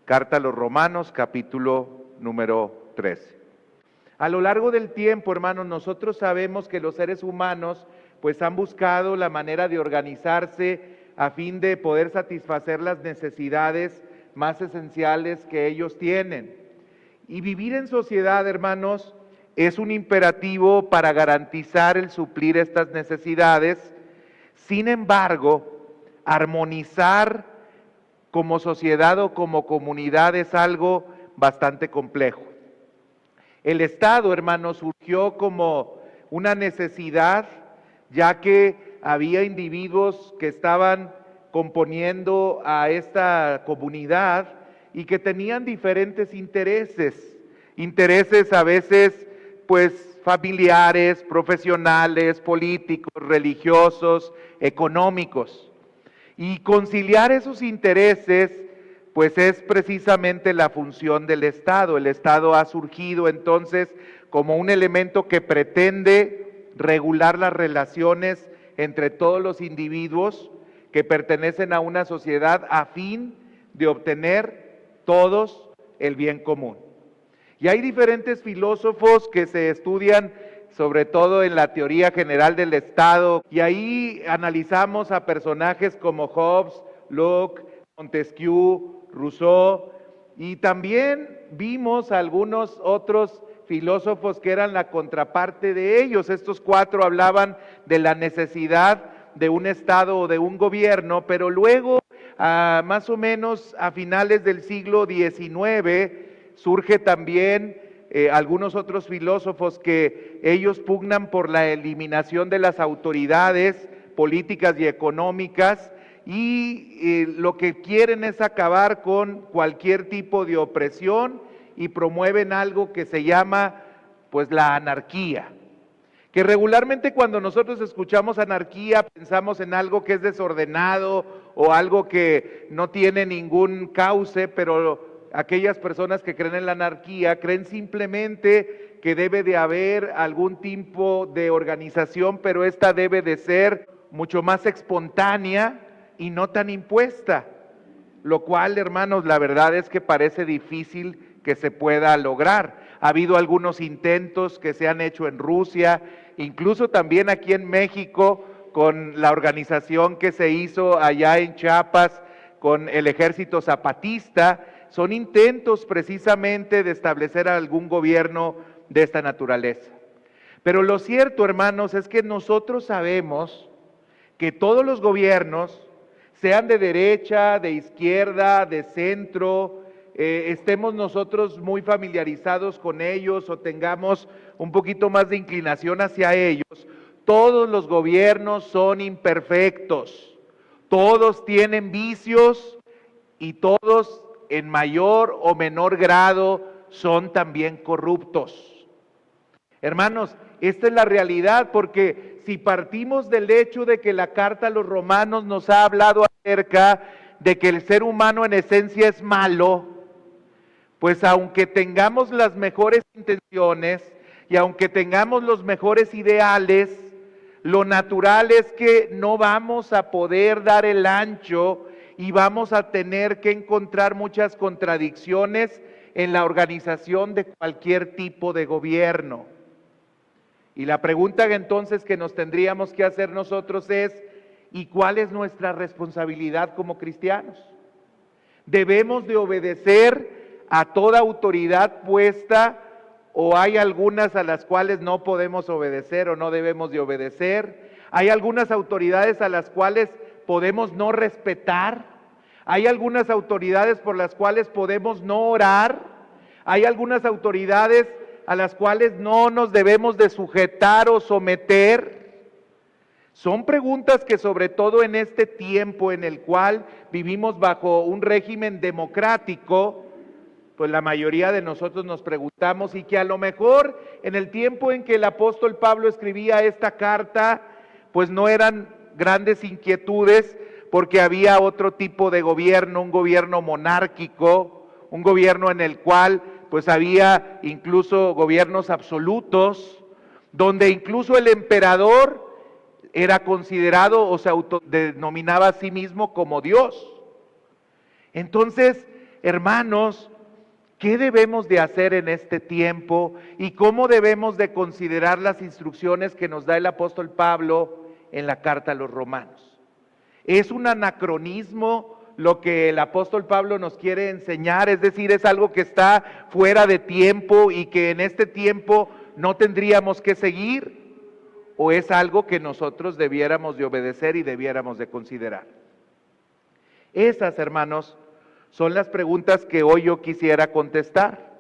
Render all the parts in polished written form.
Carta a los Romanos, capítulo número 13. A lo largo del tiempo, hermanos, nosotros sabemos que los seres humanos pues han buscado la manera de organizarse a fin de poder satisfacer las necesidades más esenciales que ellos tienen. Y vivir en sociedad, hermanos, es un imperativo para garantizar el suplir estas necesidades. Sin embargo, armonizar como sociedad o como comunidad es algo bastante complejo. El Estado, hermanos, surgió como una necesidad, ya que había individuos que estaban componiendo a esta comunidad y que tenían diferentes intereses a veces pues familiares, profesionales, políticos, religiosos, económicos. Y conciliar esos intereses pues es precisamente la función del Estado. El Estado ha surgido entonces como un elemento que pretende regular las relaciones entre todos los individuos que pertenecen a una sociedad a fin de obtener todos el bien común. Y hay diferentes filósofos que se estudian sobre todo en la teoría general del Estado, y ahí analizamos a personajes como Hobbes, Locke, Montesquieu, Rousseau, y también vimos algunos otros filósofos que eran la contraparte de ellos. Estos cuatro hablaban de la necesidad de un Estado o de un gobierno, pero luego, más o menos a finales del siglo XIX, surge también algunos otros filósofos que ellos pugnan por la eliminación de las autoridades políticas y económicas, y lo que quieren es acabar con cualquier tipo de opresión y promueven algo que se llama pues la anarquía. Que regularmente cuando nosotros escuchamos anarquía pensamos en algo que es desordenado o algo que no tiene ningún cauce, pero aquellas personas que creen en la anarquía creen simplemente que debe de haber algún tipo de organización, pero esta debe de ser mucho más espontánea y no tan impuesta, lo cual, hermanos, la verdad es que parece difícil que se pueda lograr. Ha habido algunos intentos que se han hecho en Rusia, incluso también aquí en México, con la organización que se hizo allá en Chiapas con el Ejército Zapatista. Son intentos precisamente de establecer algún gobierno de esta naturaleza. Pero lo cierto, hermanos, es que nosotros sabemos que todos los gobiernos, sean de derecha, de izquierda, de centro, estemos nosotros muy familiarizados con ellos o tengamos un poquito más de inclinación hacia ellos, todos los gobiernos son imperfectos, todos tienen vicios y todos en mayor o menor grado son también corruptos. Hermanos, esta es la realidad, porque si partimos del hecho de que la carta a los romanos nos ha hablado acerca de que el ser humano en esencia es malo, pues aunque tengamos las mejores intenciones y aunque tengamos los mejores ideales, lo natural es que no vamos a poder dar el ancho y vamos a tener que encontrar muchas contradicciones en la organización de cualquier tipo de gobierno. Y la pregunta entonces que nos tendríamos que hacer nosotros es, ¿y cuál es nuestra responsabilidad como cristianos? ¿Debemos de obedecer a toda autoridad puesta o hay algunas a las cuales no podemos obedecer o no debemos de obedecer? ¿Hay algunas autoridades a las cuales podemos no respetar? ¿Hay algunas autoridades por las cuales podemos no orar? ¿Hay algunas autoridades a las cuales no nos debemos de sujetar o someter? Son preguntas que sobre todo en este tiempo en el cual vivimos bajo un régimen democrático, pues la mayoría de nosotros nos preguntamos, y que a lo mejor en el tiempo en que el apóstol Pablo escribía esta carta, pues no eran grandes inquietudes, porque había otro tipo de gobierno, un gobierno monárquico, un gobierno en el cual pues había incluso gobiernos absolutos, donde incluso el emperador era considerado o se autodenominaba a sí mismo como Dios. Entonces, hermanos, ¿qué debemos de hacer en este tiempo y cómo debemos de considerar las instrucciones que nos da el apóstol Pablo en la carta a los romanos? ¿Es un anacronismo lo que el apóstol Pablo nos quiere enseñar? Es decir, ¿es algo que está fuera de tiempo y que en este tiempo no tendríamos que seguir? ¿O es algo que nosotros debiéramos de obedecer y debiéramos de considerar? Esas, hermanos, son las preguntas que hoy yo quisiera contestar.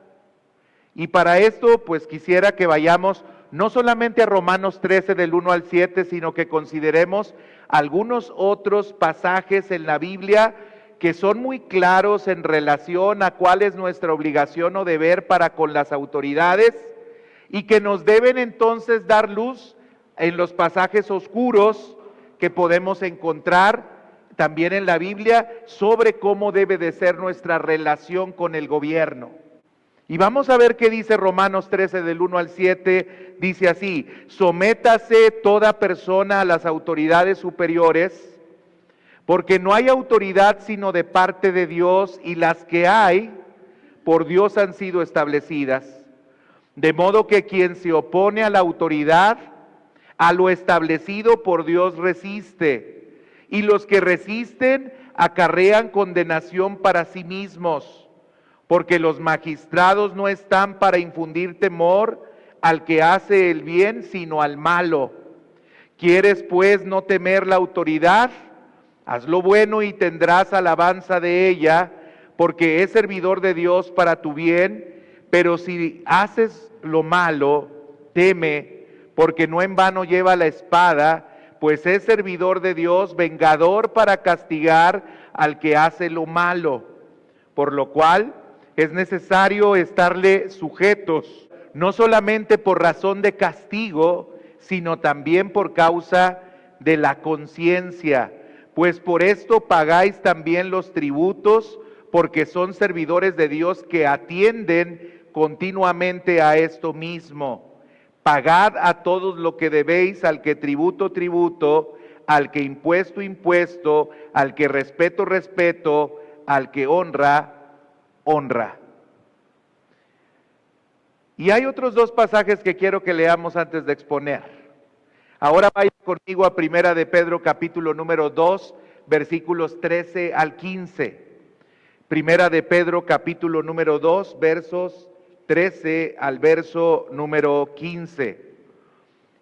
Y para esto, pues quisiera que vayamos no solamente a Romanos 13 del 1 al 7, sino que consideremos algunos otros pasajes en la Biblia que son muy claros en relación a cuál es nuestra obligación o deber para con las autoridades y que nos deben entonces dar luz en los pasajes oscuros que podemos encontrar también en la Biblia sobre cómo debe de ser nuestra relación con el gobierno. Y vamos a ver qué dice Romanos 13 del 1 al 7, dice así: sométase toda persona a las autoridades superiores, porque no hay autoridad sino de parte de Dios, y las que hay, por Dios han sido establecidas. De modo que quien se opone a la autoridad, a lo establecido por Dios resiste, y los que resisten acarrean condenación para sí mismos, porque los magistrados no están para infundir temor al que hace el bien, sino al malo. ¿Quieres pues no temer la autoridad? Haz lo bueno y tendrás alabanza de ella, porque es servidor de Dios para tu bien. Pero si haces lo malo, teme, porque no en vano lleva la espada, pues es servidor de Dios, vengador para castigar al que hace lo malo. Por lo cual es necesario estarle sujetos, no solamente por razón de castigo, sino también por causa de la conciencia. Pues por esto pagáis también los tributos, porque son servidores de Dios que atienden continuamente a esto mismo. Pagad a todos lo que debéis, al que tributo, tributo, al que impuesto, impuesto, al que respeto, respeto, al que honra, honra. Y hay otros dos pasajes que quiero que leamos antes de exponer. Ahora vaya conmigo a Primera de Pedro, capítulo número 2, versículos 13 al 15. Primera de Pedro, capítulo número 2, versos 13 al verso número 15.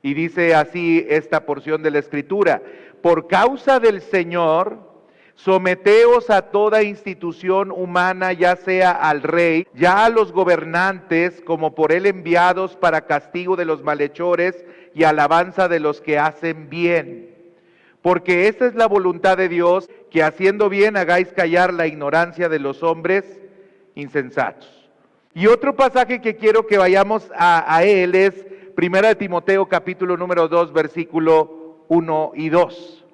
Y dice así esta porción de la Escritura: por causa del Señor, someteos a toda institución humana, ya sea al rey, ya a los gobernantes, como por él enviados para castigo de los malhechores y alabanza de los que hacen bien. Porque esta es la voluntad de Dios, que haciendo bien hagáis callar la ignorancia de los hombres insensatos. Y otro pasaje que quiero que vayamos a él es Primera de Timoteo, capítulo número 2, versículo 1 y 2.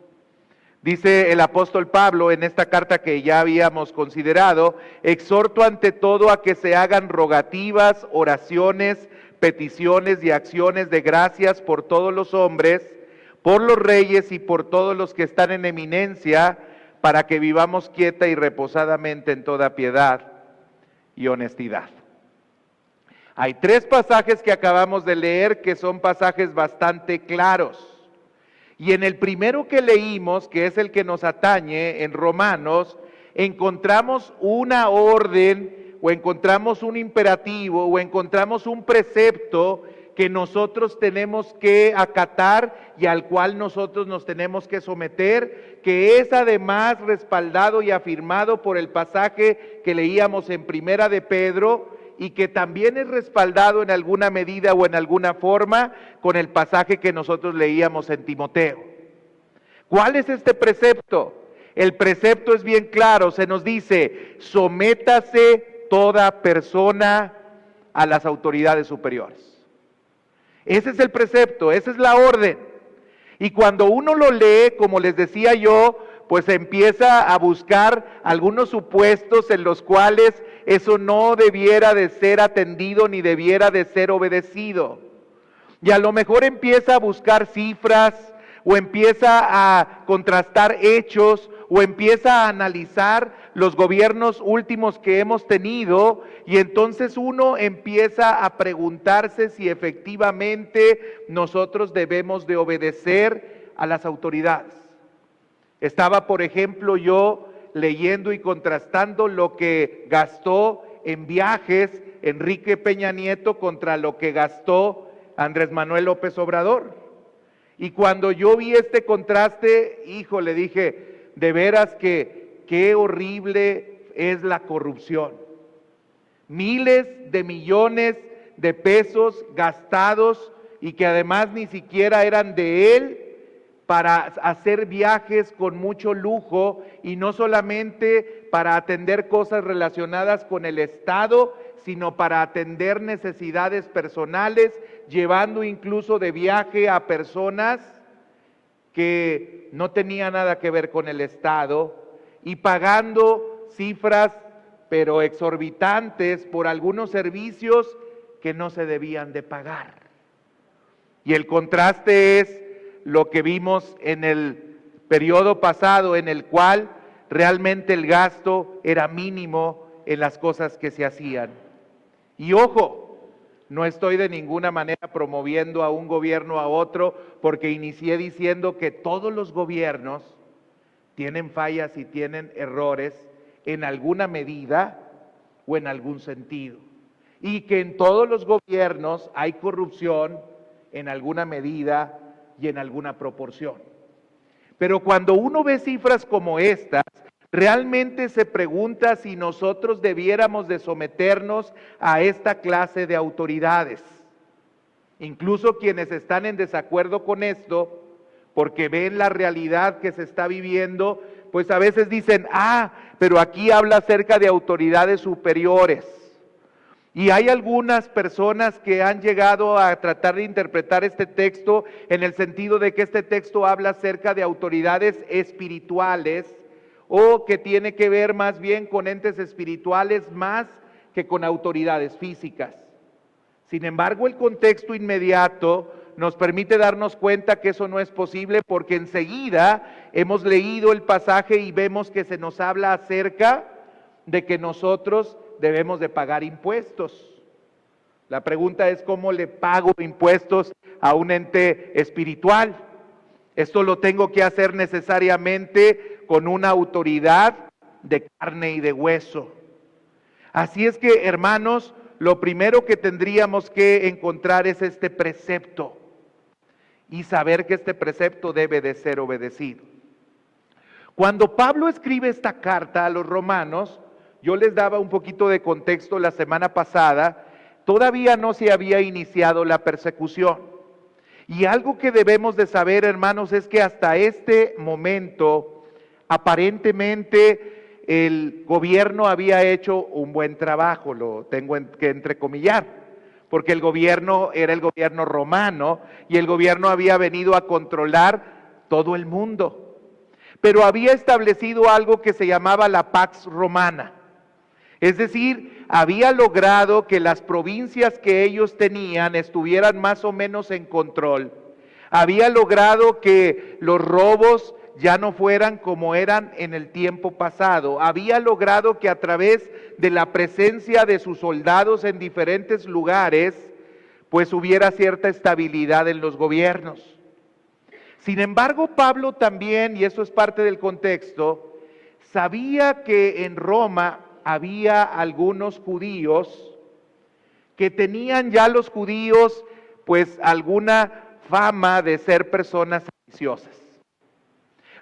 Dice el apóstol Pablo en esta carta que ya habíamos considerado: exhorto ante todo a que se hagan rogativas, oraciones, peticiones y acciones de gracias por todos los hombres, por los reyes y por todos los que están en eminencia, para que vivamos quieta y reposadamente en toda piedad y honestidad. Hay tres pasajes que acabamos de leer que son pasajes bastante claros. Y en el primero que leímos, que es el que nos atañe en Romanos, encontramos una orden o encontramos un imperativo o encontramos un precepto que nosotros tenemos que acatar y al cual nosotros nos tenemos que someter, que es además respaldado y afirmado por el pasaje que leíamos en Primera de Pedro, y que también es respaldado en alguna medida o en alguna forma con el pasaje que nosotros leíamos en Timoteo. ¿Cuál es este precepto? El precepto es bien claro, se nos dice: sométase toda persona a las autoridades superiores. Ese es el precepto, esa es la orden. Y cuando uno lo lee, como les decía yo, pues empieza a buscar algunos supuestos en los cuales eso no debiera de ser atendido ni debiera de ser obedecido. Y a lo mejor empieza a buscar cifras, o empieza a contrastar hechos, o empieza a analizar los gobiernos últimos que hemos tenido, y entonces uno empieza a preguntarse si efectivamente nosotros debemos de obedecer a las autoridades. Estaba, por ejemplo, yo leyendo y contrastando lo que gastó en viajes Enrique Peña Nieto contra lo que gastó Andrés Manuel López Obrador. Y cuando yo vi este contraste, le dije, de veras que qué horrible es la corrupción. Miles de millones de pesos gastados y que además ni siquiera eran de él, para hacer viajes con mucho lujo y no solamente para atender cosas relacionadas con el Estado, sino para atender necesidades personales, llevando incluso de viaje a personas que no tenían nada que ver con el Estado y pagando cifras pero exorbitantes por algunos servicios que no se debían de pagar. Y el contraste es lo que vimos en el periodo pasado, en el cual realmente el gasto era mínimo en las cosas que se hacían. Y ojo, no estoy de ninguna manera promoviendo a un gobierno a otro, porque inicié diciendo que todos los gobiernos tienen fallas y tienen errores en alguna medida o en algún sentido. Y que en todos los gobiernos hay corrupción en alguna medida y en alguna proporción. Pero cuando uno ve cifras como estas, realmente se pregunta si nosotros debiéramos de someternos a esta clase de autoridades. Incluso quienes están en desacuerdo con esto, porque ven la realidad que se está viviendo, pues a veces dicen, pero aquí habla acerca de autoridades superiores. Y hay algunas personas que han llegado a tratar de interpretar este texto en el sentido de que este texto habla acerca de autoridades espirituales, o que tiene que ver más bien con entes espirituales más que con autoridades físicas. Sin embargo, el contexto inmediato nos permite darnos cuenta que eso no es posible, porque enseguida hemos leído el pasaje y vemos que se nos habla acerca de que nosotros debemos de pagar impuestos. La pregunta es, ¿cómo le pago impuestos a un ente espiritual? Esto lo tengo que hacer necesariamente con una autoridad de carne y de hueso. Así es que, hermanos, lo primero que tendríamos que encontrar es este precepto y saber que este precepto debe de ser obedecido. Cuando Pablo escribe esta carta a los romanos, yo les daba un poquito de contexto la semana pasada, todavía no se había iniciado la persecución. Y algo que debemos de saber, hermanos, es que hasta este momento, aparentemente, el gobierno había hecho un buen trabajo, lo tengo que entrecomillar, porque el gobierno era el gobierno romano y el gobierno había venido a controlar todo el mundo. Pero había establecido algo que se llamaba la Pax Romana. Es decir, había logrado que las provincias que ellos tenían estuvieran más o menos en control. Había logrado que los robos ya no fueran como eran en el tiempo pasado. Había logrado que a través de la presencia de sus soldados en diferentes lugares, pues hubiera cierta estabilidad en los gobiernos. Sin embargo, Pablo también, y eso es parte del contexto, sabía que en Roma había algunos judíos que tenían ya los judíos pues alguna fama de ser personas ambiciosas.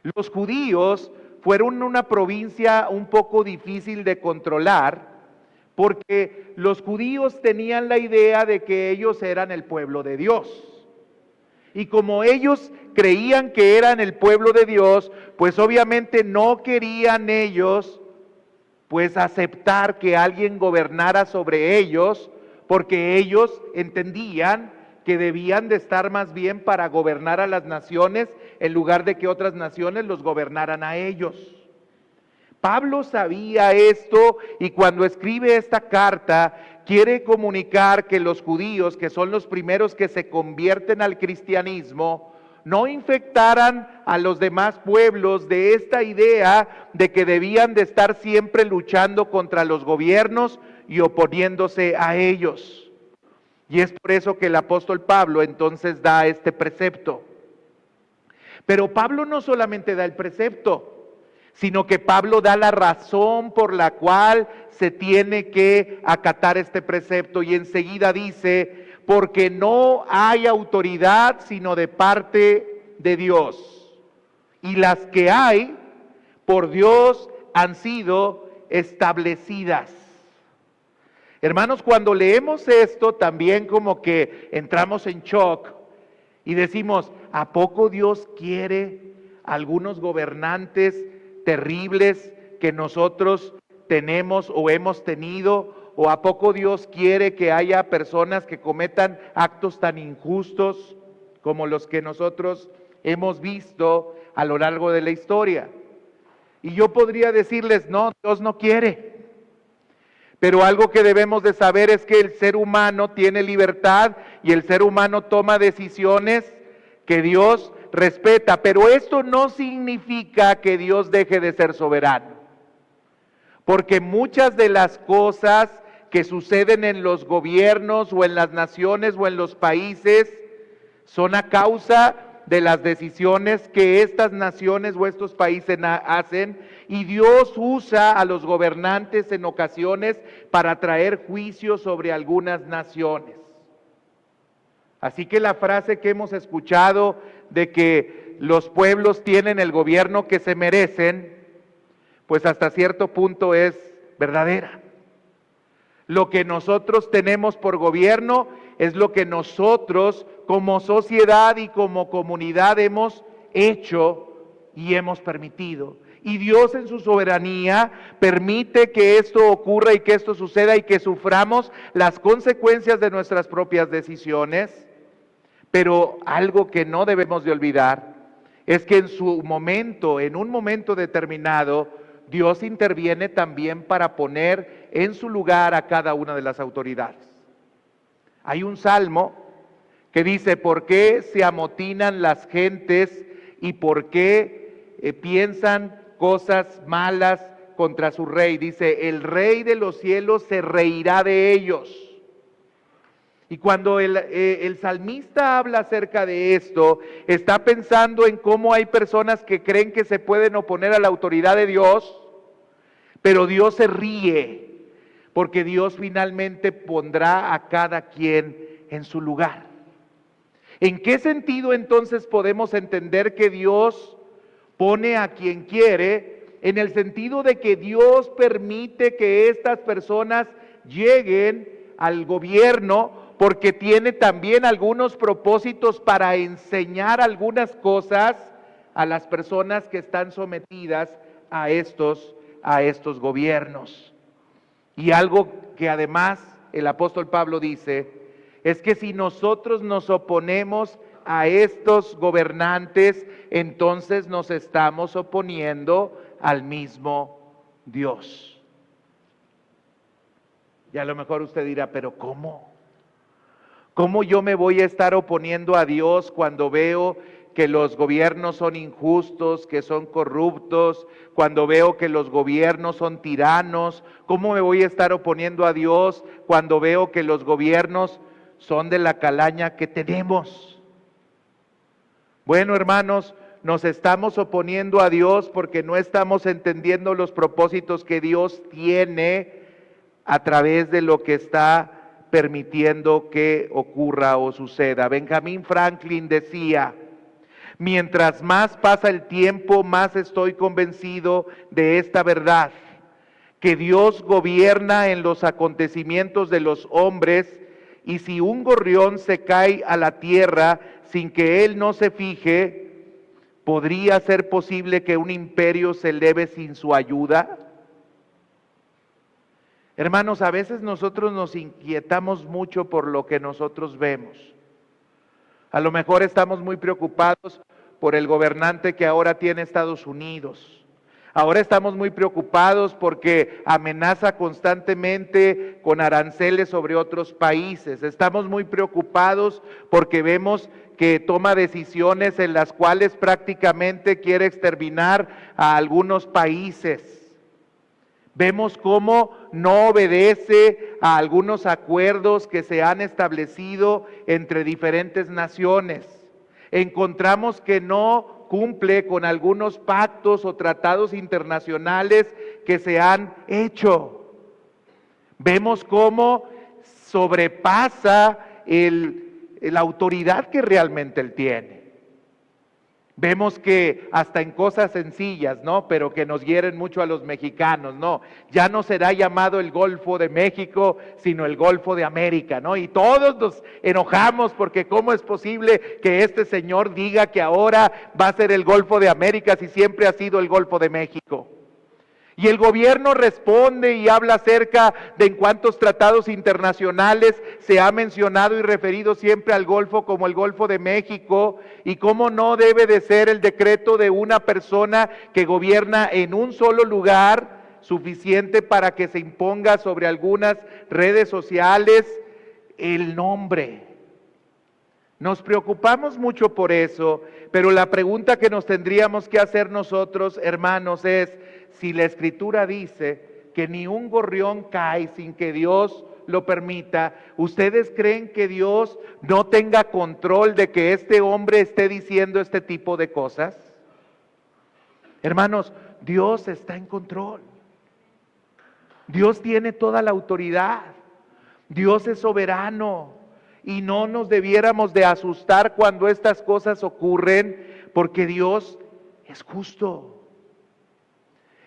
Los judíos fueron una provincia un poco difícil de controlar, porque los judíos tenían la idea de que ellos eran el pueblo de Dios. Y como ellos creían que eran el pueblo de Dios, pues obviamente no querían ellos pues aceptar que alguien gobernara sobre ellos, porque ellos entendían que debían de estar más bien para gobernar a las naciones en lugar de que otras naciones los gobernaran a ellos. Pablo sabía esto y cuando escribe esta carta quiere comunicar que los judíos, que son los primeros que se convierten al cristianismo, no infectaran a los demás pueblos de esta idea de que debían de estar siempre luchando contra los gobiernos y oponiéndose a ellos. Y es por eso que el apóstol Pablo entonces da este precepto. Pero Pablo no solamente da el precepto, sino que Pablo da la razón por la cual se tiene que acatar este precepto, y enseguida dice: porque no hay autoridad sino de parte de Dios, y las que hay por Dios han sido establecidas. Hermanos, cuando leemos esto también como que entramos en shock y decimos: ¿a poco Dios quiere algunos gobernantes terribles que nosotros tenemos o hemos tenido? ¿O a poco Dios quiere que haya personas que cometan actos tan injustos como los que nosotros hemos visto a lo largo de la historia? Y yo podría decirles: no, Dios no quiere. Pero algo que debemos de saber es que el ser humano tiene libertad y el ser humano toma decisiones que Dios respeta, pero esto no significa que Dios deje de ser soberano, porque muchas de las cosas que suceden en los gobiernos o en las naciones o en los países son a causa de las decisiones que estas naciones o estos países hacen, y Dios usa a los gobernantes en ocasiones para traer juicio sobre algunas naciones. Así que la frase que hemos escuchado de que los pueblos tienen el gobierno que se merecen, pues hasta cierto punto es verdadera. Lo que nosotros tenemos por gobierno es lo que nosotros como sociedad y como comunidad hemos hecho y hemos permitido. Y Dios en su soberanía permite que esto ocurra y que esto suceda y que suframos las consecuencias de nuestras propias decisiones. Pero algo que no debemos de olvidar es que en su momento, en un momento determinado, Dios interviene también para poner en su lugar a cada una de las autoridades. Hay un salmo que dice: ¿por qué se amotinan las gentes y por qué piensan cosas malas contra su rey? Dice: el rey de los cielos se reirá de ellos. Y cuando el salmista habla acerca de esto, está pensando en cómo hay personas que creen que se pueden oponer a la autoridad de Dios, pero Dios se ríe, porque Dios finalmente pondrá a cada quien en su lugar. ¿En qué sentido entonces podemos entender que Dios pone a quien quiere? En el sentido de que Dios permite que estas personas lleguen al gobierno, porque tiene también algunos propósitos para enseñar algunas cosas a las personas que están sometidas a estos gobiernos. Y algo que además el apóstol Pablo dice es que si nosotros nos oponemos a estos gobernantes, entonces nos estamos oponiendo al mismo Dios. Y a lo mejor usted dirá: pero ¿cómo? ¿Cómo yo me voy a estar oponiendo a Dios cuando veo que los gobiernos son injustos, que son corruptos, cuando veo que los gobiernos son tiranos? ¿Cómo me voy a estar oponiendo a Dios cuando veo que los gobiernos son de la calaña que tenemos? Bueno, hermanos, nos estamos oponiendo a Dios porque no estamos entendiendo los propósitos que Dios tiene a través de lo que está permitiendo que ocurra o suceda. Benjamin Franklin decía: mientras más pasa el tiempo, más estoy convencido de esta verdad, que Dios gobierna en los acontecimientos de los hombres, y si un gorrión se cae a la tierra sin que él no se fije, ¿podría ser posible que un imperio se eleve sin su ayuda? Hermanos, a veces nosotros nos inquietamos mucho por lo que nosotros vemos. A lo mejor estamos muy preocupados por el gobernante que ahora tiene Estados Unidos. Ahora estamos muy preocupados porque amenaza constantemente con aranceles sobre otros países. Estamos muy preocupados porque vemos que toma decisiones en las cuales prácticamente quiere exterminar a algunos países. Vemos cómo no obedece a algunos acuerdos que se han establecido entre diferentes naciones. Encontramos que no cumple con algunos pactos o tratados internacionales que se han hecho. Vemos cómo sobrepasa la autoridad que realmente él tiene. Vemos que hasta en cosas sencillas, ¿no? Pero que nos hieren mucho a los mexicanos, ¿no? Ya no será llamado el Golfo de México, sino el Golfo de América, ¿no? Y todos nos enojamos porque ¿cómo es posible que este señor diga que ahora va a ser el Golfo de América si siempre ha sido el Golfo de México? Y el gobierno responde y habla acerca de en cuántos tratados internacionales se ha mencionado y referido siempre al Golfo como el Golfo de México, y cómo no debe de ser el decreto de una persona que gobierna en un solo lugar suficiente para que se imponga sobre algunas redes sociales el nombre. Nos preocupamos mucho por eso, pero la pregunta que nos tendríamos que hacer nosotros, hermanos, es: si la Escritura dice que ni un gorrión cae sin que Dios lo permita, ¿ustedes creen que Dios no tenga control de que este hombre esté diciendo este tipo de cosas? Hermanos, Dios está en control. Dios tiene toda la autoridad. Dios es soberano y no nos debiéramos de asustar cuando estas cosas ocurren, porque Dios es justo.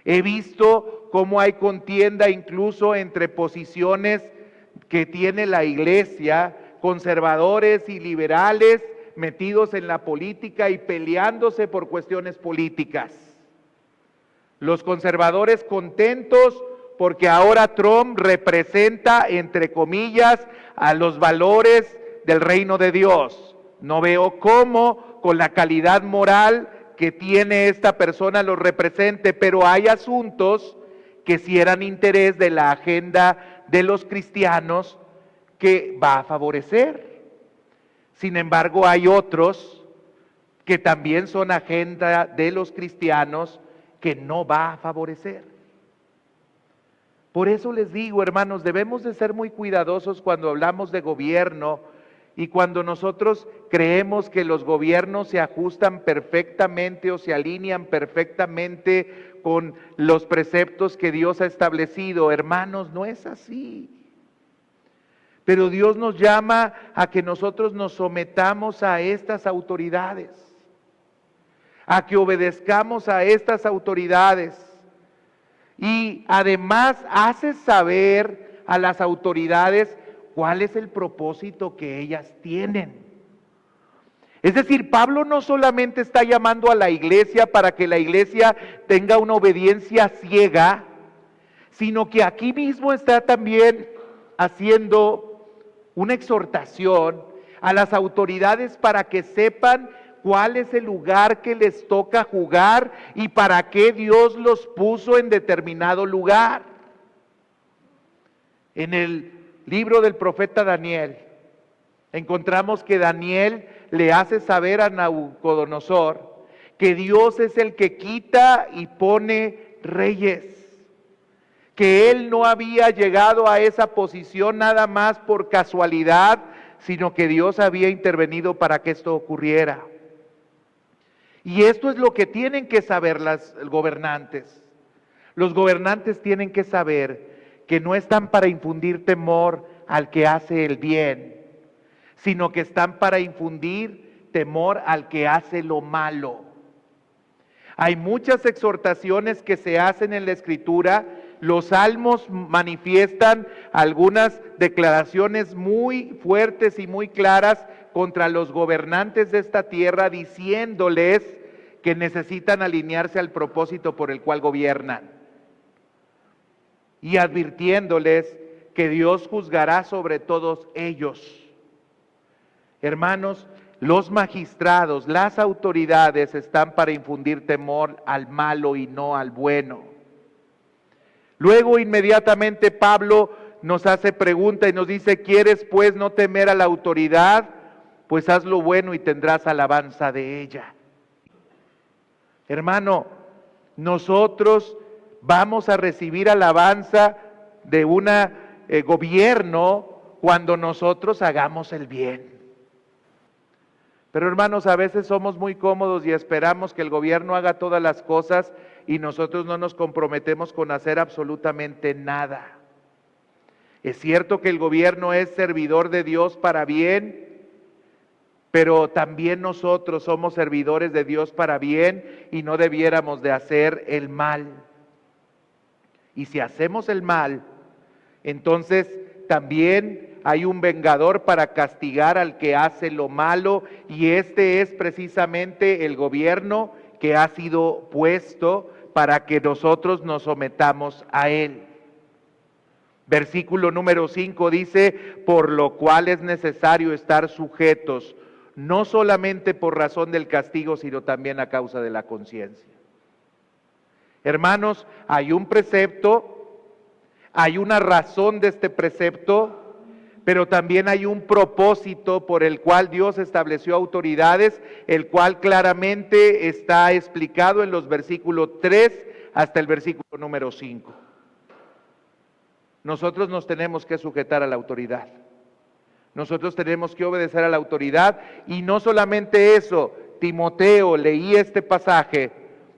He visto cómo hay contienda incluso entre posiciones que tiene la iglesia, conservadores y liberales metidos en la política y peleándose por cuestiones políticas. Los conservadores contentos porque ahora Trump representa, entre comillas, a los valores del reino de Dios. No veo cómo con la calidad moral que tiene esta persona los represente, pero hay asuntos que si eran interés de la agenda de los cristianos que va a favorecer. Sin embargo, hay otros que también son agenda de los cristianos que no va a favorecer. Por eso les digo, hermanos, debemos de ser muy cuidadosos cuando hablamos de gobierno y cuando nosotros creemos que los gobiernos se ajustan perfectamente o se alinean perfectamente con los preceptos que Dios ha establecido. Hermanos, no es así. Pero Dios nos llama a que nosotros nos sometamos a estas autoridades, a que obedezcamos a estas autoridades. Y además hace saber a las autoridades cuál es el propósito que ellas tienen. Es decir, Pablo no solamente está llamando a la iglesia para que la iglesia tenga una obediencia ciega, sino que aquí mismo está también haciendo una exhortación a las autoridades para que sepan cuál es el lugar que les toca jugar y para qué Dios los puso en determinado lugar. En el libro del profeta Daniel, encontramos que Daniel le hace saber a Nabucodonosor que Dios es el que quita y pone reyes, que él no había llegado a esa posición nada más por casualidad, sino que Dios había intervenido para que esto ocurriera. Y esto es lo que tienen que saber los gobernantes. Los gobernantes tienen que saber que no están para infundir temor al que hace el bien, sino que están para infundir temor al que hace lo malo. Hay muchas exhortaciones que se hacen en la Escritura. Los salmos manifiestan algunas declaraciones muy fuertes y muy claras contra los gobernantes de esta tierra, diciéndoles que necesitan alinearse al propósito por el cual gobiernan y advirtiéndoles que Dios juzgará sobre todos ellos. Hermanos, los magistrados, las autoridades están para infundir temor al malo y no al bueno. Luego inmediatamente Pablo nos hace pregunta y nos dice: ¿quieres pues no temer a la autoridad? Pues haz lo bueno y tendrás alabanza de ella. Hermano, nosotros vamos a recibir alabanza de un gobierno cuando nosotros hagamos el bien. Pero hermanos, a veces somos muy cómodos y esperamos que el gobierno haga todas las cosas y nosotros no nos comprometemos con hacer absolutamente nada. Es cierto que el gobierno es servidor de Dios para bien, pero también nosotros somos servidores de Dios para bien y no debiéramos de hacer el mal. Y si hacemos el mal, entonces también hay un vengador para castigar al que hace lo malo, y este es precisamente el gobierno que ha sido puesto para que nosotros nos sometamos a él. Versículo número 5 dice: por lo cual es necesario estar sujetos, no solamente por razón del castigo, sino también a causa de la conciencia. Hermanos, hay un precepto, hay una razón de este precepto, pero también hay un propósito por el cual Dios estableció autoridades, el cual claramente está explicado en los versículos 3 hasta el versículo número 5. Nosotros nos tenemos que sujetar a la autoridad. Nosotros tenemos que obedecer a la autoridad, y no solamente eso. Timoteo, leí este pasaje,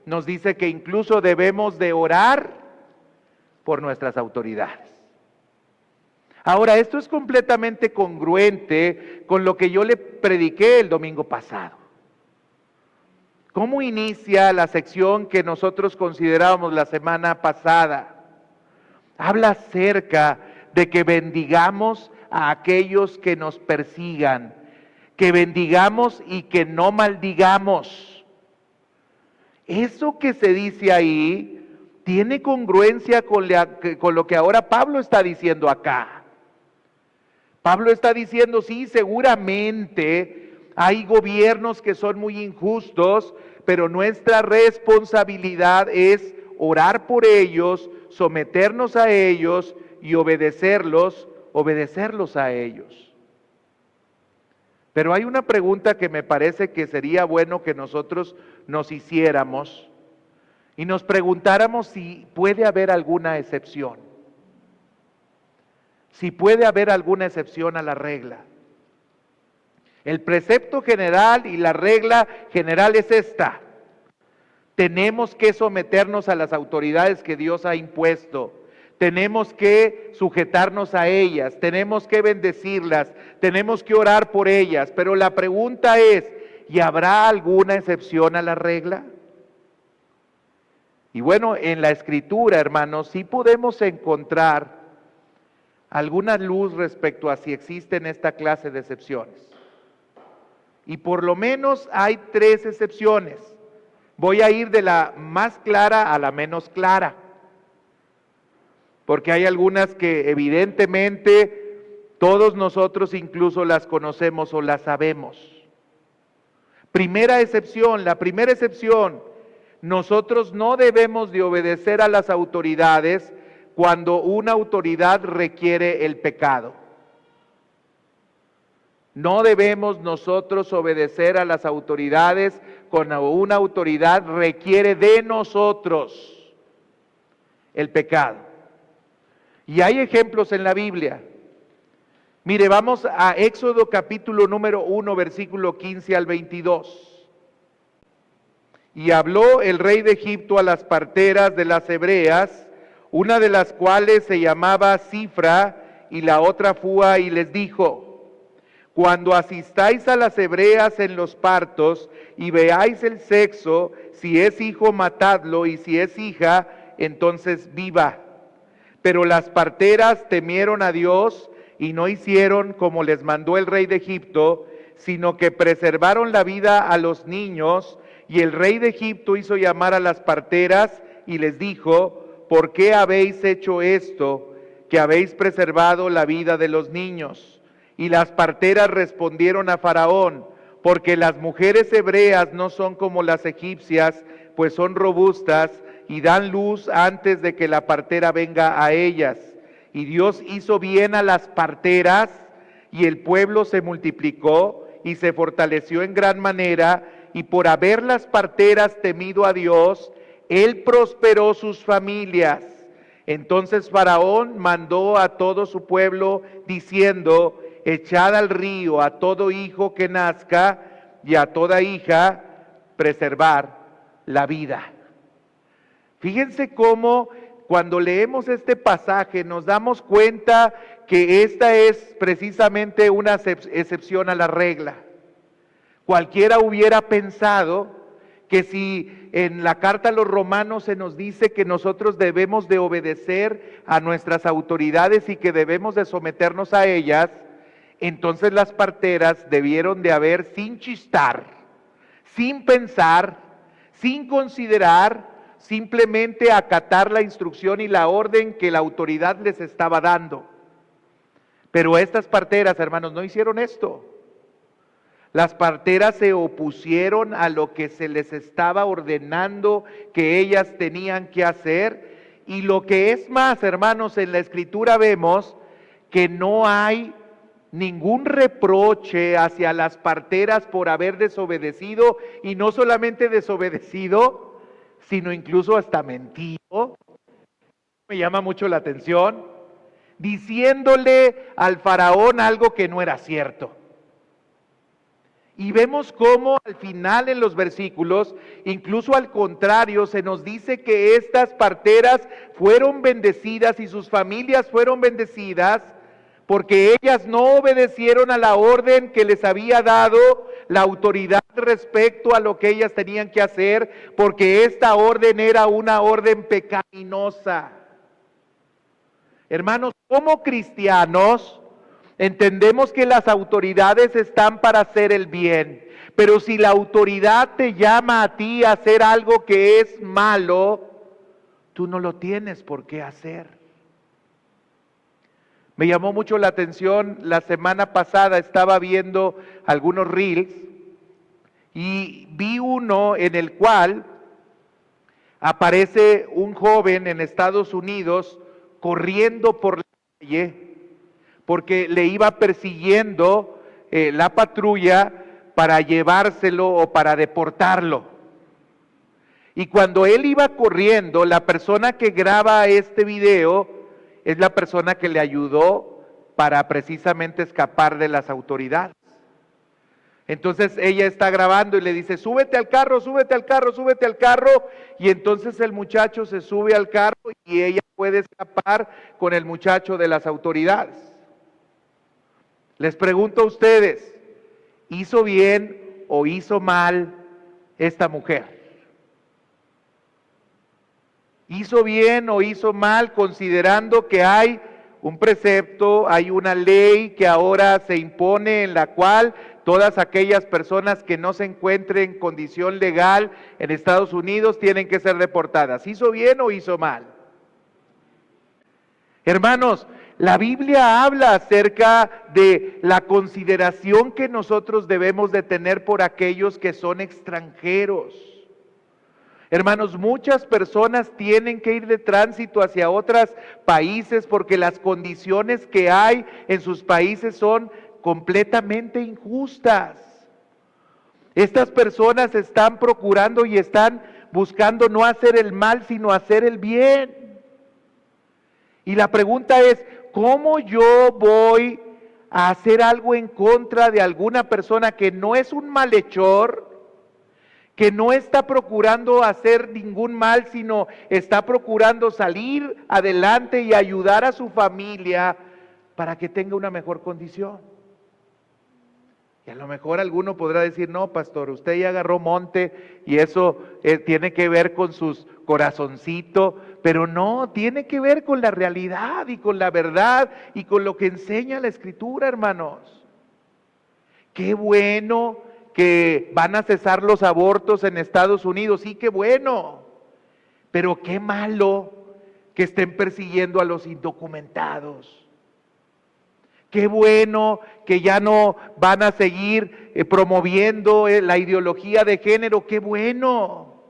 nos dice que incluso debemos de orar por nuestras autoridades. Ahora, esto es completamente congruente con lo que yo le prediqué el domingo pasado. ¿Cómo inicia la sección que nosotros considerábamos la semana pasada? Habla acerca de que bendigamos a aquellos que nos persigan, que bendigamos y que no maldigamos. Eso que se dice ahí tiene congruencia con lo que ahora Pablo está diciendo acá. Pablo está diciendo: sí, seguramente hay gobiernos que son muy injustos, pero nuestra responsabilidad es orar por ellos, someternos a ellos y obedecerlos a ellos. Pero hay una pregunta que me parece que sería bueno que nosotros nos hiciéramos y nos preguntáramos si puede haber alguna excepción. Si puede haber alguna excepción a la regla. El precepto general y la regla general es esta: tenemos que someternos a las autoridades que Dios ha impuesto. Tenemos que sujetarnos a ellas, tenemos que bendecirlas, tenemos que orar por ellas. Pero la pregunta es: ¿y habrá alguna excepción a la regla? Y bueno, en la Escritura, hermanos, sí podemos encontrar alguna luz respecto a si existen esta clase de excepciones. Y por lo menos hay 3 excepciones. Voy a ir de la más clara a la menos clara, porque hay algunas que evidentemente todos nosotros incluso las conocemos o las sabemos. Primera excepción, la primera excepción: nosotros no debemos de obedecer a las autoridades cuando una autoridad requiere el pecado. No debemos nosotros obedecer a las autoridades cuando una autoridad requiere de nosotros el pecado. Y hay ejemplos en la Biblia. Mire, vamos a Éxodo capítulo número 1, versículo 15 al 22. Y habló el rey de Egipto a las parteras de las hebreas, una de las cuales se llamaba Cifra y la otra Fúa, y les dijo: cuando asistáis a las hebreas en los partos y veáis el sexo, si es hijo, matadlo, y si es hija, entonces viva. Pero las parteras temieron a Dios y no hicieron como les mandó el rey de Egipto, sino que preservaron la vida a los niños. Y el rey de Egipto hizo llamar a las parteras y les dijo: ¿por qué habéis hecho esto, que habéis preservado la vida de los niños? Y las parteras respondieron a Faraón: porque las mujeres hebreas no son como las egipcias, pues son robustas y dan luz antes de que la partera venga a ellas. Y Dios hizo bien a las parteras, y el pueblo se multiplicó y se fortaleció en gran manera, y por haber las parteras temido a Dios, Él prosperó sus familias. Entonces Faraón mandó a todo su pueblo diciendo: echad al río a todo hijo que nazca y a toda hija preservar la vida. Fíjense cómo cuando leemos este pasaje nos damos cuenta que esta es precisamente una excepción a la regla. Cualquiera hubiera pensado que si en la carta a los romanos se nos dice que nosotros debemos de obedecer a nuestras autoridades y que debemos de someternos a ellas, entonces las parteras debieron de haber, sin chistar, sin pensar, sin considerar, simplemente acatar la instrucción y la orden que la autoridad les estaba dando. Pero estas parteras, hermanos, no hicieron esto. Las parteras se opusieron a lo que se les estaba ordenando que ellas tenían que hacer. Y lo que es más, hermanos, en la Escritura vemos que no hay ningún reproche hacia las parteras por haber desobedecido, y no solamente desobedecido, sino incluso hasta mentido. Me llama mucho la atención, diciéndole al faraón algo que no era cierto. Y vemos cómo al final en los versículos, incluso al contrario, se nos dice que estas parteras fueron bendecidas y sus familias fueron bendecidas porque ellas no obedecieron a la orden que les había dado la autoridad respecto a lo que ellas tenían que hacer, porque esta orden era una orden pecaminosa. Hermanos, como cristianos, entendemos que las autoridades están para hacer el bien, pero si la autoridad te llama a ti a hacer algo que es malo, tú no lo tienes por qué hacer. Me llamó mucho la atención, la semana pasada estaba viendo algunos reels y vi uno en el cual aparece un joven en Estados Unidos corriendo por la calle porque le iba persiguiendo la patrulla para llevárselo o para deportarlo. Y cuando él iba corriendo, la persona que graba este video es la persona que le ayudó para precisamente escapar de las autoridades. Entonces ella está grabando y le dice: súbete al carro, súbete al carro, súbete al carro. Y entonces el muchacho se sube al carro y ella puede escapar con el muchacho de las autoridades. Les pregunto a ustedes, ¿hizo bien o hizo mal esta mujer? ¿Hizo bien o hizo mal, considerando que hay un precepto, hay una ley que ahora se impone en la cual todas aquellas personas que no se encuentren en condición legal en Estados Unidos tienen que ser deportadas? ¿Hizo bien o hizo mal? Hermanos, la Biblia habla acerca de la consideración que nosotros debemos de tener por aquellos que son extranjeros. Hermanos, muchas personas tienen que ir de tránsito hacia otros países porque las condiciones que hay en sus países son completamente injustas. Estas personas están procurando y están buscando no hacer el mal, sino hacer el bien. Y la pregunta es, ¿cómo yo voy a hacer algo en contra de alguna persona que no es un malhechor, que no está procurando hacer ningún mal, sino está procurando salir adelante y ayudar a su familia para que tenga una mejor condición? Y a lo mejor alguno podrá decir: no, pastor, usted ya agarró monte y eso tiene que ver con sus corazoncitos, pero no, tiene que ver con la realidad y con la verdad y con lo que enseña la Escritura, hermanos. Qué bueno que van a cesar los abortos en Estados Unidos, sí, qué bueno, pero qué malo que estén persiguiendo a los indocumentados. Qué bueno que ya no van a seguir promoviendo la ideología de género, qué bueno.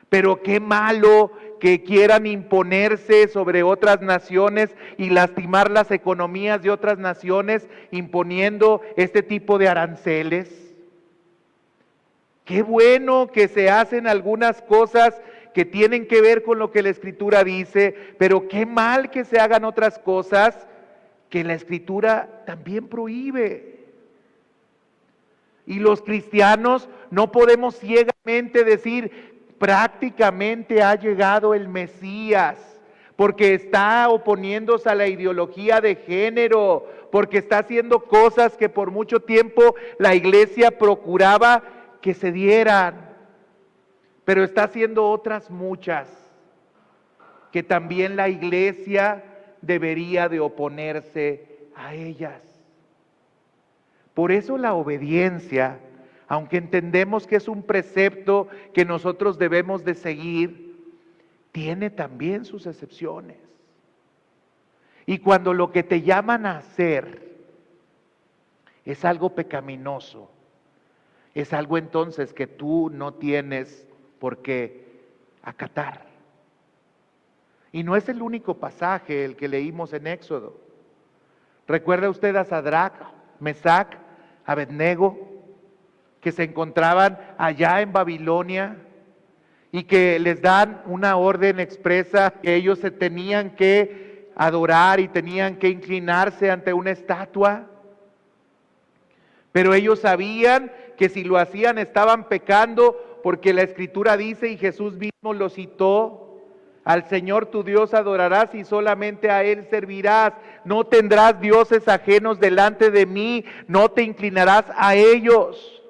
Pero qué malo que quieran imponerse sobre otras naciones y lastimar las economías de otras naciones imponiendo este tipo de aranceles. Qué bueno que se hacen algunas cosas que tienen que ver con lo que la Escritura dice, pero qué mal que se hagan otras cosas que la Escritura también prohíbe. Y los cristianos no podemos ciegamente decir, prácticamente ha llegado el Mesías, porque está oponiéndose a la ideología de género, porque está haciendo cosas que por mucho tiempo la iglesia procuraba que se dieran, pero está haciendo otras muchas que también la iglesia debería de oponerse a ellas. Por eso la obediencia, aunque entendemos que es un precepto que nosotros debemos de seguir, tiene también sus excepciones. Y cuando lo que te llaman a hacer es algo pecaminoso, es algo entonces que tú no tienes por qué acatar. Y no es el único pasaje el que leímos en Éxodo. ¿Recuerda usted a Sadrach, Mesac, Abednego, que se encontraban allá en Babilonia y que les dan una orden expresa que ellos se tenían que adorar y tenían que inclinarse ante una estatua? Pero ellos sabían que si lo hacían estaban pecando, porque la Escritura dice, y Jesús mismo lo citó, al Señor tu Dios adorarás y solamente a Él servirás. No tendrás dioses ajenos delante de mí, no te inclinarás a ellos.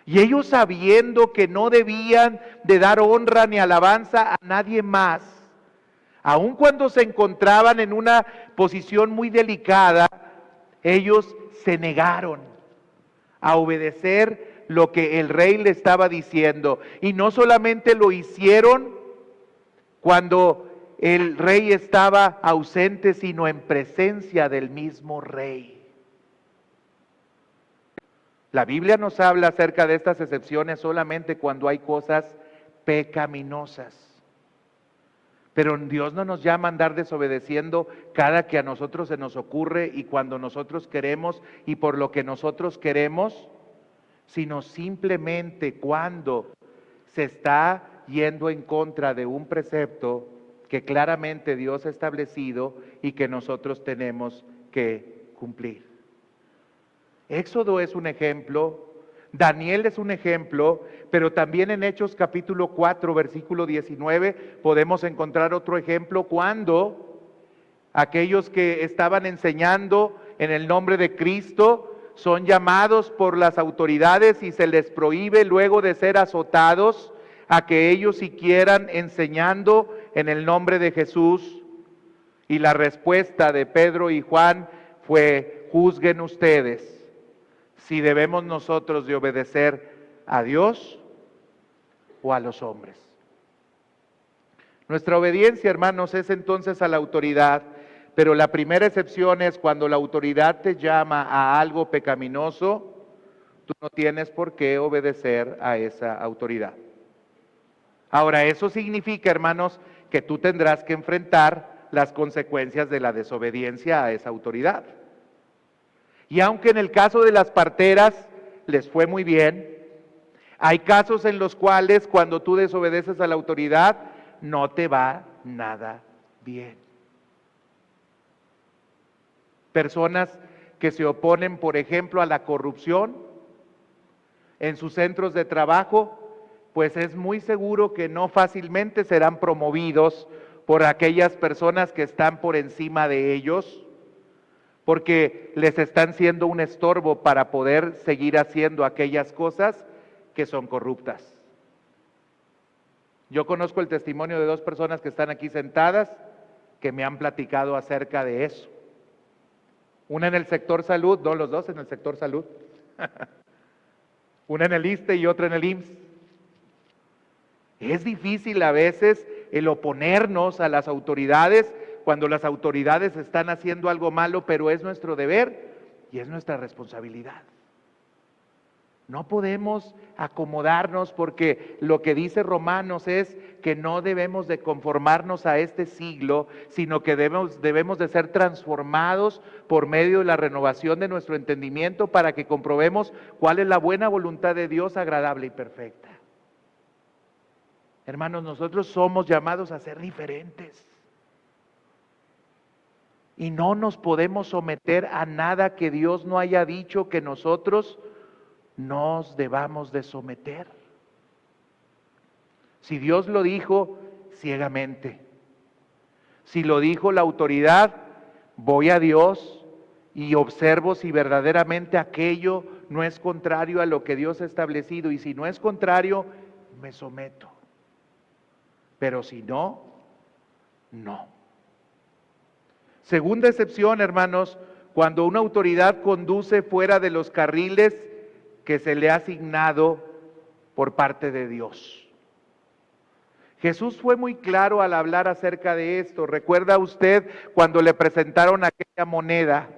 Y ellos, sabiendo que no debían de dar honra ni alabanza a nadie más, aun cuando se encontraban en una posición muy delicada, ellos se negaron a obedecer lo que el rey le estaba diciendo. Y no solamente lo hicieron cuando el rey estaba ausente, sino en presencia del mismo rey. La Biblia nos habla acerca de estas excepciones solamente cuando hay cosas pecaminosas. Pero Dios no nos llama a andar desobedeciendo cada que a nosotros se nos ocurre y cuando nosotros queremos y por lo que nosotros queremos, sino simplemente cuando se está yendo en contra de un precepto que claramente Dios ha establecido y que nosotros tenemos que cumplir. Éxodo es un ejemplo, Daniel es un ejemplo, pero también en Hechos capítulo 4, versículo 19, podemos encontrar otro ejemplo cuando aquellos que estaban enseñando en el nombre de Cristo son llamados por las autoridades y se les prohíbe luego de ser azotados a que ellos siguieran enseñando en el nombre de Jesús. Y la respuesta de Pedro y Juan fue: juzguen ustedes si debemos nosotros de obedecer a Dios o a los hombres. Nuestra obediencia, hermanos, es entonces a la autoridad, pero la primera excepción es cuando la autoridad te llama a algo pecaminoso, tú no tienes por qué obedecer a esa autoridad. Ahora, eso significa, hermanos, que tú tendrás que enfrentar las consecuencias de la desobediencia a esa autoridad. Y aunque en el caso de las parteras les fue muy bien, hay casos en los cuales cuando tú desobedeces a la autoridad no te va nada bien. Personas que se oponen, por ejemplo, a la corrupción en sus centros de trabajo, pues es muy seguro que no fácilmente serán promovidos por aquellas personas que están por encima de ellos, porque les están siendo un estorbo para poder seguir haciendo aquellas cosas que son corruptas. Yo conozco el testimonio de dos personas que están aquí sentadas que me han platicado acerca de eso. Una en el sector salud, no, los dos en el sector salud. Una en el ISSSTE y otra en el IMSS. Es difícil a veces el oponernos a las autoridades cuando las autoridades están haciendo algo malo, pero es nuestro deber y es nuestra responsabilidad. No podemos acomodarnos, porque lo que dice Romanos es que no debemos de conformarnos a este siglo, sino que debemos de ser transformados por medio de la renovación de nuestro entendimiento, para que comprobemos cuál es la buena voluntad de Dios, agradable y perfecta. Hermanos, nosotros somos llamados a ser diferentes. Y no nos podemos someter a nada que Dios no haya dicho que nosotros nos debamos de someter. Si Dios lo dijo, ciegamente. Si lo dijo la autoridad, voy a Dios y observo si verdaderamente aquello no es contrario a lo que Dios ha establecido. Y si no es contrario, me someto. Pero si no, no. Segunda excepción, hermanos, cuando una autoridad conduce fuera de los carriles que se le ha asignado por parte de Dios. Jesús fue muy claro al hablar acerca de esto. ¿Recuerda usted cuando le presentaron aquella moneda?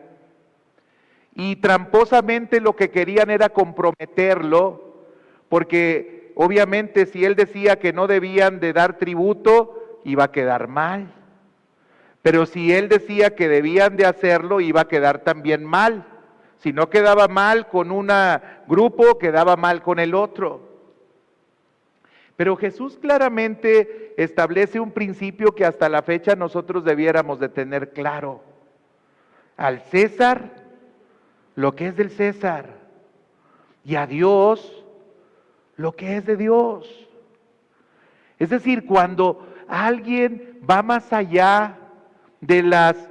Y tramposamente lo que querían era comprometerlo, porque obviamente si él decía que no debían de dar tributo, iba a quedar mal. Pero si él decía que debían de hacerlo, iba a quedar también mal. Si no quedaba mal con un grupo, quedaba mal con el otro. Pero Jesús claramente establece un principio que hasta la fecha nosotros debiéramos de tener claro. Al César, lo que es del César, y a Dios, lo que es de Dios. Es decir, cuando alguien va más allá de las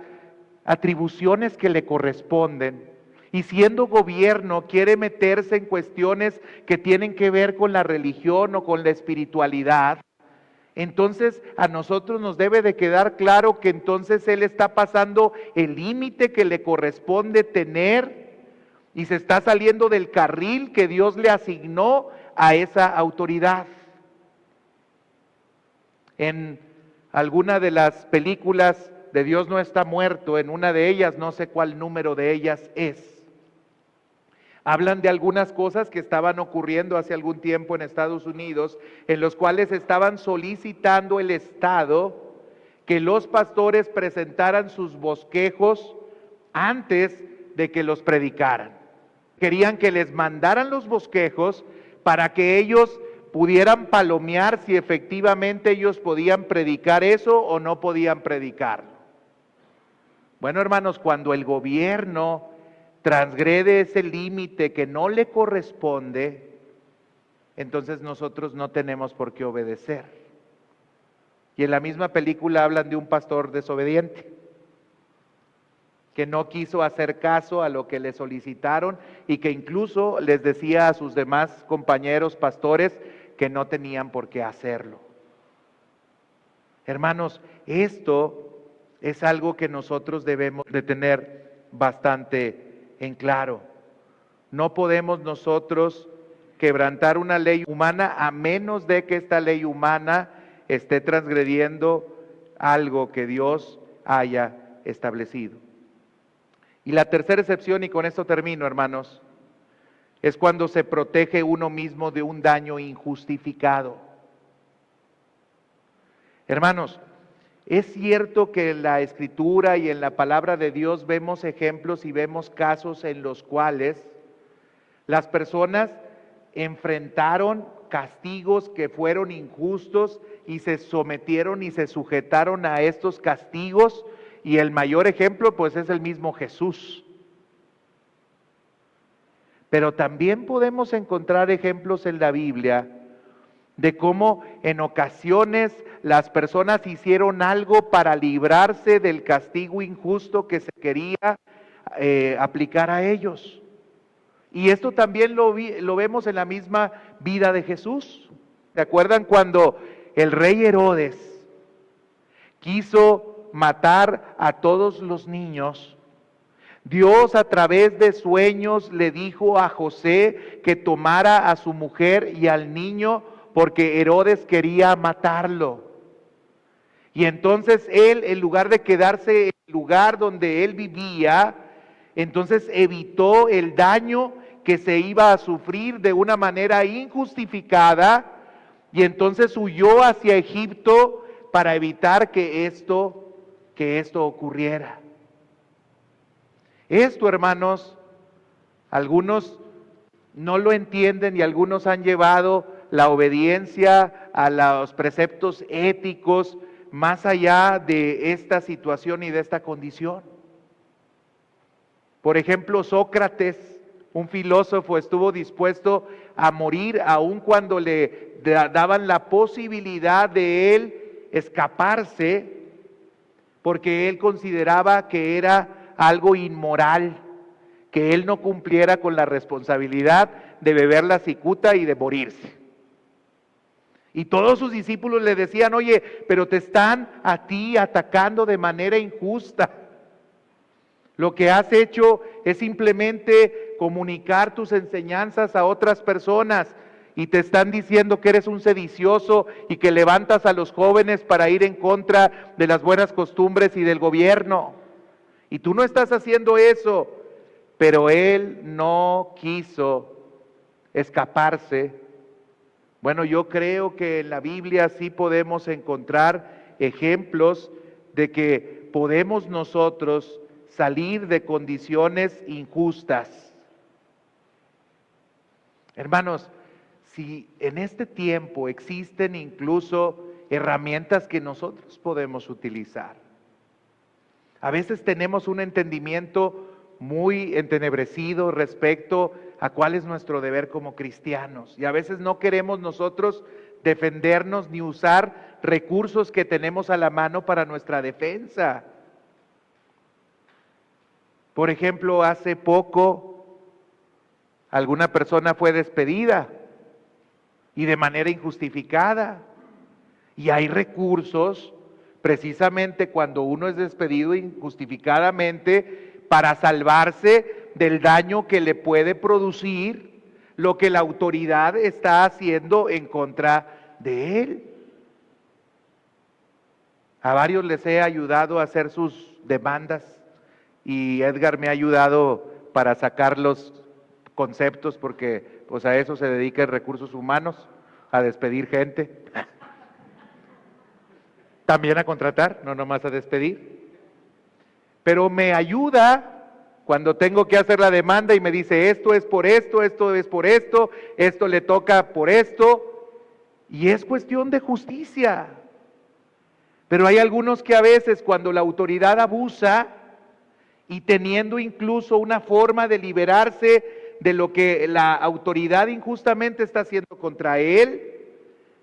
atribuciones que le corresponden, y siendo gobierno quiere meterse en cuestiones que tienen que ver con la religión o con la espiritualidad, entonces a nosotros nos debe de quedar claro que entonces él está pasando el límite que le corresponde tener y se está saliendo del carril que Dios le asignó a esa autoridad. En alguna de las películas de Dios no está muerto, en una de ellas, no sé cuál número de ellas es, hablan de algunas cosas que estaban ocurriendo hace algún tiempo en Estados Unidos, en los cuales estaban solicitando el Estado que los pastores presentaran sus bosquejos antes de que los predicaran. Querían que les mandaran los bosquejos para que ellos pudieran palomear si efectivamente ellos podían predicar eso o no podían predicarlo. Bueno, hermanos, cuando el gobierno transgrede ese límite que no le corresponde, entonces nosotros no tenemos por qué obedecer. Y en la misma película hablan de un pastor desobediente, que no quiso hacer caso a lo que le solicitaron y que incluso les decía a sus demás compañeros pastores que no tenían por qué hacerlo. Hermanos, esto es algo que nosotros debemos de tener bastante en claro. No podemos nosotros quebrantar una ley humana a menos de que esta ley humana esté transgrediendo algo que Dios haya establecido. Y la tercera excepción, y con esto termino, hermanos, es cuando se protege uno mismo de un daño injustificado. Hermanos, es cierto que en la Escritura y en la palabra de Dios vemos ejemplos y vemos casos en los cuales las personas enfrentaron castigos que fueron injustos y se sometieron y se sujetaron a estos castigos, y el mayor ejemplo pues es el mismo Jesús. Pero también podemos encontrar ejemplos en la Biblia de cómo en ocasiones las personas hicieron algo para librarse del castigo injusto que se quería aplicar a ellos. Y esto también lo vemos en la misma vida de Jesús. ¿Se acuerdan cuando el rey Herodes quiso matar a todos los niños? Dios a través de sueños le dijo a José que tomara a su mujer y al niño porque Herodes quería matarlo. Y entonces él, en lugar de quedarse en el lugar donde él vivía, entonces evitó el daño que se iba a sufrir de una manera injustificada, y entonces huyó hacia Egipto para evitar que esto ocurriera. Esto, hermanos, algunos no lo entienden y algunos han llevado la obediencia a los preceptos éticos más allá de esta situación y de esta condición. Por ejemplo, Sócrates, un filósofo, estuvo dispuesto a morir aun cuando le daban la posibilidad de él escaparse, porque él consideraba que era algo inmoral, que él no cumpliera con la responsabilidad de beber la cicuta y de morirse. Y todos sus discípulos le decían: oye, pero te están a ti atacando de manera injusta. Lo que has hecho es simplemente comunicar tus enseñanzas a otras personas, y te están diciendo que eres un sedicioso y que levantas a los jóvenes para ir en contra de las buenas costumbres y del gobierno. Y tú no estás haciendo eso. Pero él no quiso escaparse. Bueno, yo creo que en la Biblia sí podemos encontrar ejemplos de que podemos nosotros salir de condiciones injustas. Hermanos, si en este tiempo existen incluso herramientas que nosotros podemos utilizar. A veces tenemos un entendimiento muy entenebrecido respecto a cuál es nuestro deber como cristianos. Y a veces no queremos nosotros defendernos ni usar recursos que tenemos a la mano para nuestra defensa. Por ejemplo, hace poco alguna persona fue despedida y de manera injustificada. Y hay recursos precisamente cuando uno es despedido injustificadamente para salvarse del daño que le puede producir lo que la autoridad está haciendo en contra de él. A varios les he ayudado a hacer sus demandas y Edgar me ha ayudado para sacar los conceptos, porque pues a eso se dedica en recursos humanos, a despedir gente. También a contratar, no nomás a despedir. Pero me ayuda cuando tengo que hacer la demanda y me dice: esto es por esto, esto es por esto, esto le toca por esto, y es cuestión de justicia. Pero hay algunos que a veces, cuando la autoridad abusa y teniendo incluso una forma de liberarse de lo que la autoridad injustamente está haciendo contra él,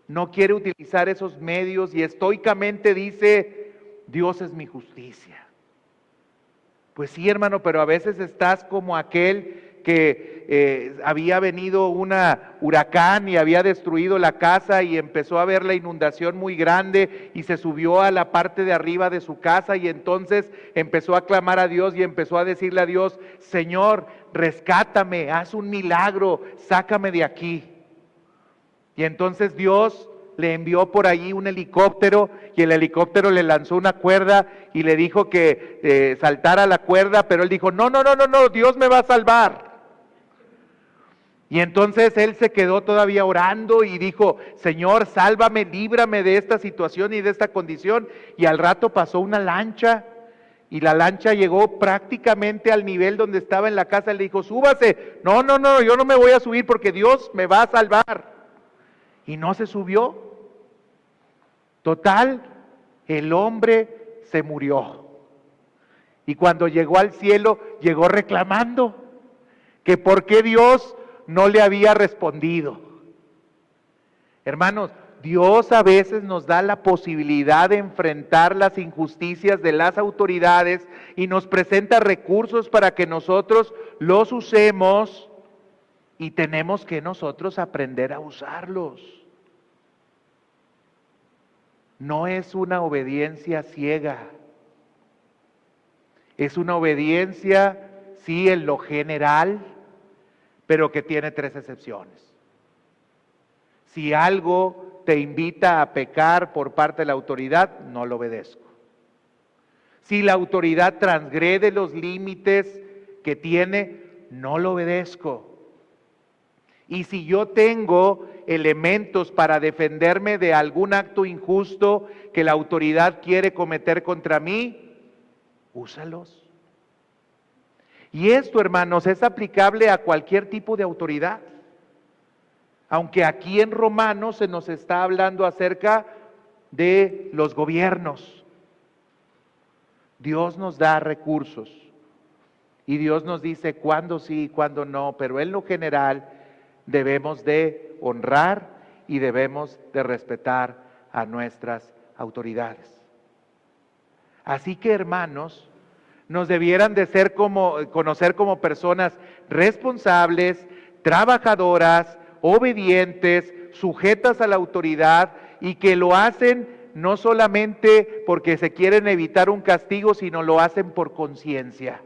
no quiere utilizar esos medios y estoicamente dice: Dios es mi justicia. Pues sí, hermano, pero a veces estás como aquel que había venido un huracán y había destruido la casa y empezó a ver la inundación muy grande y se subió a la parte de arriba de su casa y entonces empezó a clamar a Dios y empezó a decirle a Dios: Señor, rescátame, haz un milagro, sácame de aquí. Y entonces Dios le envió por allí un helicóptero y el helicóptero le lanzó una cuerda y le dijo que saltara la cuerda, pero él dijo: no, Dios me va a salvar. Y entonces él se quedó todavía orando y dijo: Señor, sálvame, líbrame de esta situación y de esta condición. Y al rato pasó una lancha y la lancha llegó prácticamente al nivel donde estaba en la casa. Él le dijo: súbase. No, yo no me voy a subir porque Dios me va a salvar. Y no se subió. Total, el hombre se murió. Y cuando llegó al cielo, llegó reclamando que por qué Dios no le había respondido. Hermanos, Dios a veces nos da la posibilidad de enfrentar las injusticias de las autoridades y nos presenta recursos para que nosotros los usemos, y tenemos que nosotros aprender a usarlos. No es una obediencia ciega, es una obediencia, sí, en lo general, pero que tiene 3 excepciones. Si algo te invita a pecar por parte de la autoridad, no lo obedezco. Si la autoridad transgrede los límites que tiene, no lo obedezco. Y si yo tengo elementos para defenderme de algún acto injusto que la autoridad quiere cometer contra mí, úsalos. Y esto, hermanos, es aplicable a cualquier tipo de autoridad. Aunque aquí en Romanos se nos está hablando acerca de los gobiernos. Dios nos da recursos y Dios nos dice cuándo sí y cuándo no, pero en lo general debemos de honrar y debemos de respetar a nuestras autoridades. Así que, hermanos, nos debieran de conocer como personas responsables, trabajadoras, obedientes, sujetas a la autoridad y que lo hacen no solamente porque se quieren evitar un castigo, sino lo hacen por conciencia.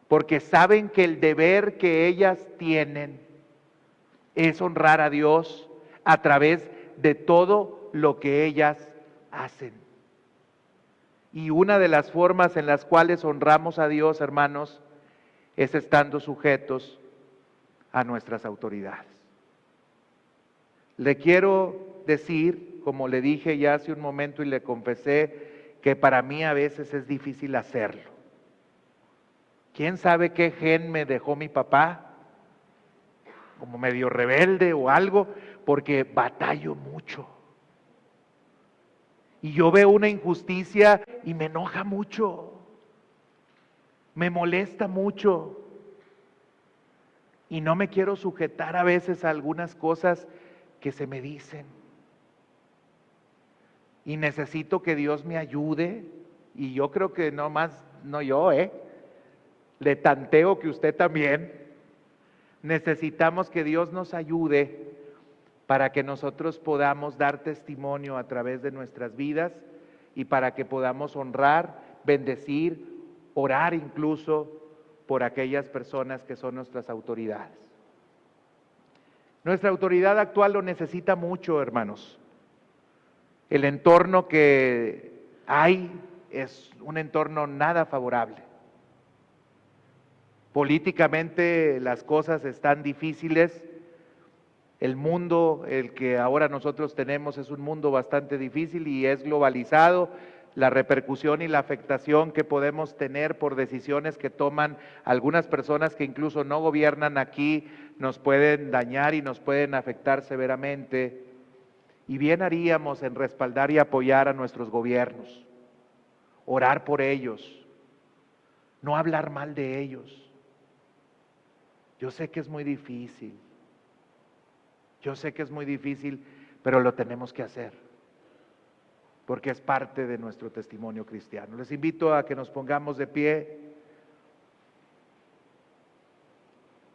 Porque saben que el deber que ellas tienen es honrar a Dios a través de todo lo que ellas hacen. Y una de las formas en las cuales honramos a Dios, hermanos, es estando sujetos a nuestras autoridades. Le quiero decir, como le dije ya hace un momento y le confesé, que para mí a veces es difícil hacerlo. ¿Quién sabe qué gen me dejó mi papá? Como medio rebelde o algo, porque batallo mucho. Y yo veo una injusticia y me enoja mucho, me molesta mucho. Y no me quiero sujetar a veces a algunas cosas que se me dicen. Y necesito que Dios me ayude. Y yo creo que no yo, le tanteo que usted también. Necesitamos que Dios nos ayude para que nosotros podamos dar testimonio a través de nuestras vidas y para que podamos honrar, bendecir, orar incluso por aquellas personas que son nuestras autoridades. Nuestra autoridad actual lo necesita mucho, hermanos. El entorno que hay es un entorno nada favorable. Políticamente las cosas están difíciles. El mundo, el que ahora nosotros tenemos, es un mundo bastante difícil y es globalizado. La repercusión y la afectación que podemos tener por decisiones que toman algunas personas que incluso no gobiernan aquí, nos pueden dañar y nos pueden afectar severamente. Y bien haríamos en respaldar y apoyar a nuestros gobiernos, orar por ellos, no hablar mal de ellos. Yo sé que es muy difícil. Yo sé que es muy difícil, pero lo tenemos que hacer, porque es parte de nuestro testimonio cristiano. Les invito a que nos pongamos de pie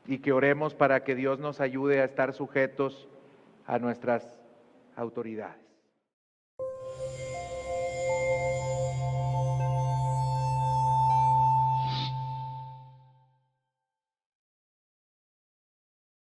y que oremos para que Dios nos ayude a estar sujetos a nuestras autoridades.